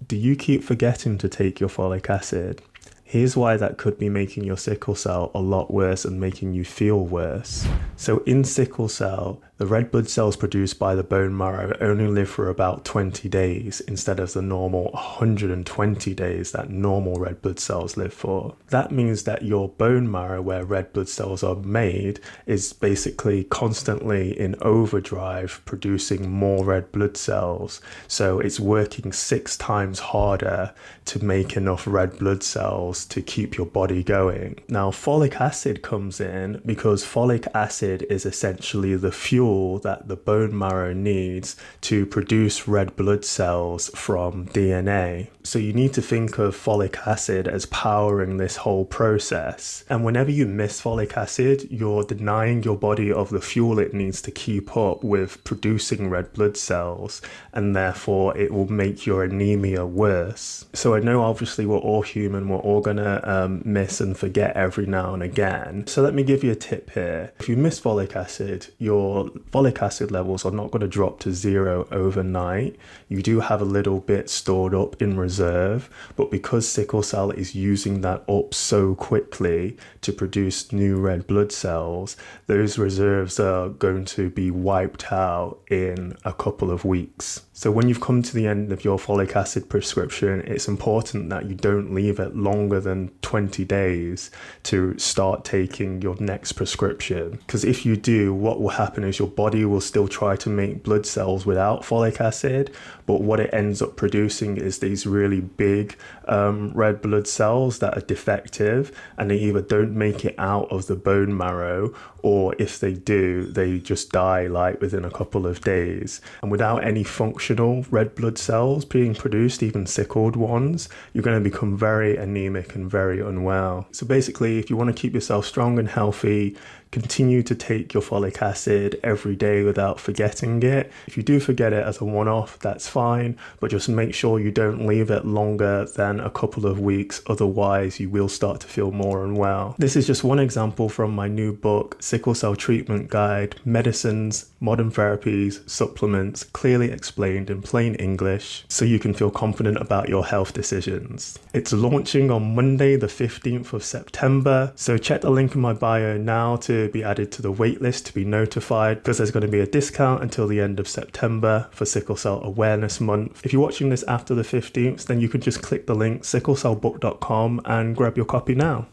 Do you keep forgetting to take your folic acid? Here's why that could be making your sickle cell a lot worse and making you feel worse. So in sickle cell, the red blood cells produced by the bone marrow only live for about 20 days instead of the normal 120 days that normal red blood cells live for. That means that your bone marrow, where red blood cells are made, is basically constantly in overdrive producing more red blood cells. So it's working 6 times harder to make enough red blood cells to keep your body going. Now, folic acid comes in because folic acid is essentially the fuel that the bone marrow needs to produce red blood cells from DNA. So you need to think of folic acid as powering this whole process. And whenever you miss folic acid, you're denying your body of the fuel it needs to keep up with producing red blood cells, and therefore it will make your anemia worse. So I know obviously we're all human, we're all gonna miss and forget every now and again. So let me give you a tip here. If you miss folic acid, your folic acid levels are not going to drop to 0 overnight. You do have a little bit stored up in reserve, but because sickle cell is using that up so quickly to produce new red blood cells, those reserves are going to be wiped out in a couple of weeks. So when you've come to the end of your folic acid prescription, it's important that you don't leave it longer than 20 days to start taking your next prescription. Because if you do, what will happen is your body will still try to make blood cells without folic acid, but what it ends up producing is these really big red blood cells that are defective, and they either don't make it out of the bone marrow, or if they do, they just die like within a couple of days. And without any functional red blood cells being produced, even sickled ones, you're going to become very anemic and very unwell. So basically, if you want to keep yourself strong and healthy, continue to take your folic acid every day without forgetting it. If you do forget it as a one-off, that's fine, but just make sure you don't leave it longer than a couple of weeks, otherwise you will start to feel more unwell. This is just one example from my new book, Sickle Cell Treatment Guide, Medicines, Modern Therapies, Supplements, clearly explained in plain English, so you can feel confident about your health decisions. It's launching on Monday the 15th of September, so check the link in my bio now to be added to the waitlist to be notified, because there's going to be a discount until the end of September for Sickle Cell Awareness Month. If you're watching this after the 15th, then you can just click the link sicklecellbook.com and grab your copy now.